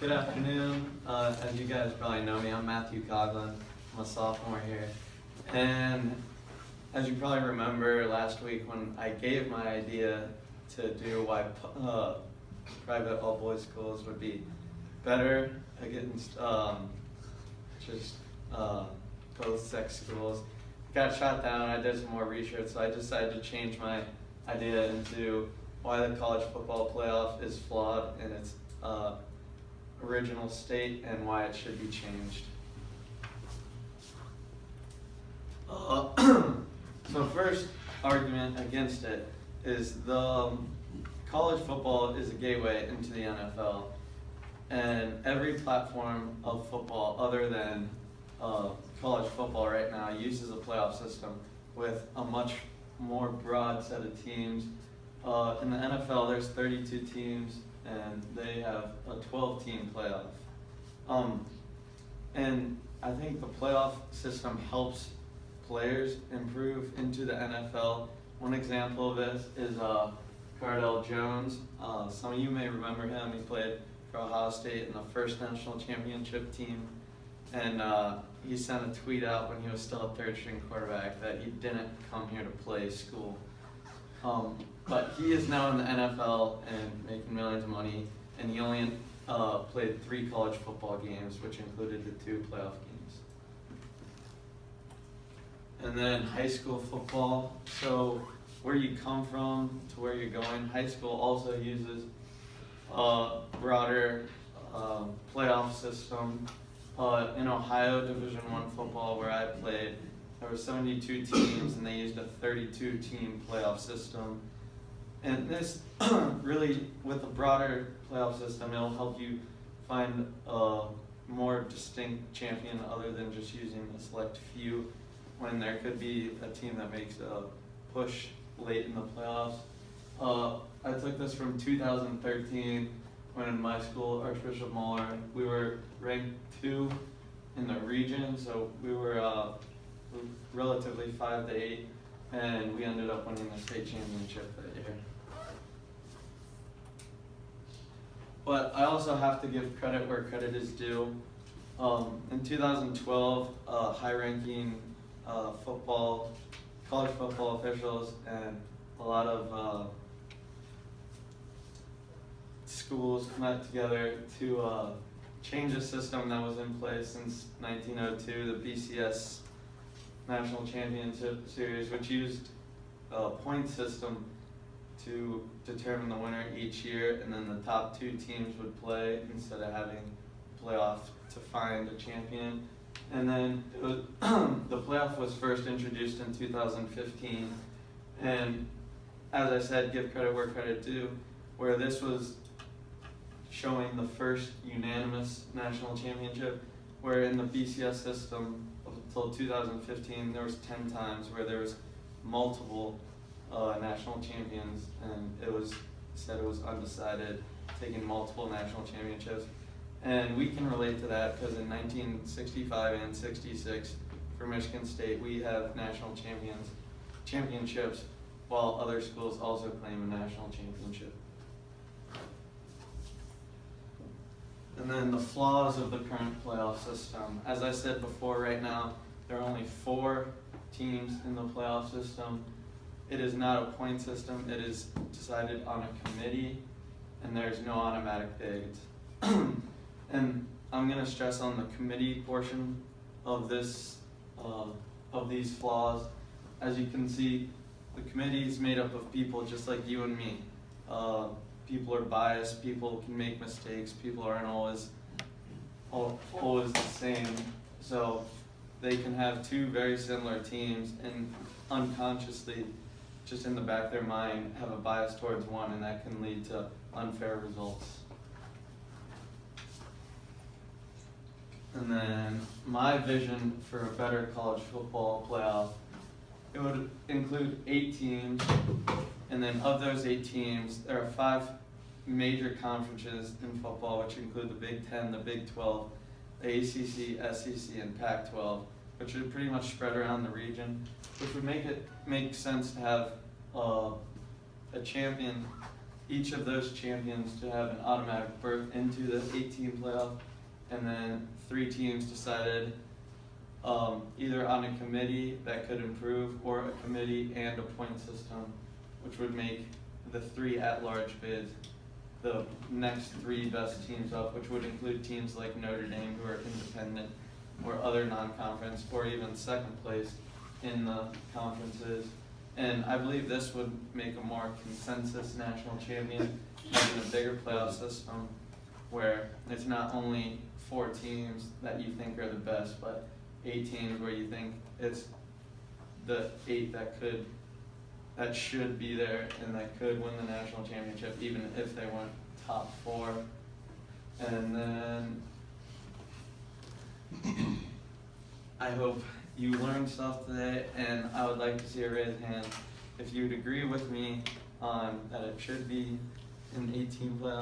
Good afternoon. As you guys probably know me, I'm Matthew Coghlin. I'm a sophomore here. And as you probably remember last week when I gave my idea to do why private all-boys schools would be better against both-sex schools, got shot down. I did some more research, so I decided to change my idea into why the college football playoff is flawed in its original state and why it should be changed. So first argument against it is the college football is a gateway into the NFL, and every platform of football other than college football right now uses a playoff system with a much more broad set of teams. In the NFL, there's 32 teams, and they have a 12-team playoff. And I think the playoff system helps players improve into the NFL. One example of this is Cardell Jones. Some of you may remember him. He played for Ohio State in the first national championship team. And he sent a tweet out when he was still a third-string quarterback that he didn't come here to play school. But he is now in the NFL and making millions of money, and he only played 3 college football games, which included the 2 playoff games. And then high school football. So where you come from to where you're going, high school also uses a broader playoff system. In Ohio Division I football, where I played, there were 72 teams, and they used a 32-team playoff system. And this really, with a broader playoff system, it'll help you find a more distinct champion other than just using a select few, when there could be a team that makes a push late in the playoffs. I took this from 2013, when in my school, Archbishop Muller, we were ranked 2 in the region, so we were relatively 5-8, and we ended up winning the state championship that year. But I also have to give credit where credit is due. In 2012, high-ranking college football officials and a lot of schools met together to change a system that was in place since 1902, the BCS National Championship Series, which used a point system to determine the winner each year, and then the top 2 teams would play instead of having playoff to find a champion. And then it was the playoff was first introduced in 2015, and as I said, give credit where credit due, where this was showing the first unanimous national championship, where in the BCS system up until 2015 there was 10 times where there was multiple national champions, and it was said it was undecided, taking multiple national championships. And we can relate to that because in 1965 and 66 for Michigan State, we have national championships, while other schools also claim a national championship. And then the flaws of the current playoff system. As I said before, right now, there are only 4 teams in the playoff system. It is not a point system. It is decided on a committee, and there's no automatic bids. And I'm going to stress on the committee portion of this, of these flaws. As you can see, the committee is made up of people just like you and me. People are biased, people can make mistakes, people aren't always the same. So they can have 2 very similar teams and unconsciously, just in the back of their mind, have a bias towards one, and that can lead to unfair results. And then my vision for a better college football playoff, it would include 8 teams, and then of those 8 teams, there are 5 major conferences in football, which include the Big Ten, the Big 12, the ACC, SEC, and Pac-12, which are pretty much spread around the region, which would make sense to have a champion each of those champions to have an automatic berth into the 8-team playoff, and then 3 teams decided either on a committee that could improve or a committee and a point system, which would make the 3 at-large bids the next 3 best teams up, which would include teams like Notre Dame, who are independent, or other non-conference, or even second place in the conferences. And I believe this would make a more consensus national champion, having a bigger playoff system where it's not only 4 teams that you think are the best, but 8 teams where you think it's the 8 that should be there and that could win the national championship, even if they weren't top 4. And then I hope you learned stuff today, and I would like to see a raised hand if you would agree with me on that it should be an 18 playoff.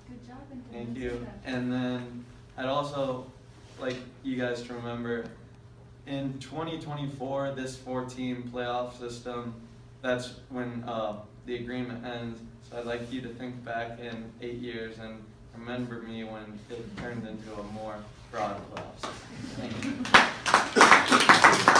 Good job. And Thank you. And then I'd also like you guys to remember, in 2024, this 4-team playoff system, that's when the agreement ends. So I'd like you to think back in 8 years and remember me when it turned into a more broad playoff system. Thank you.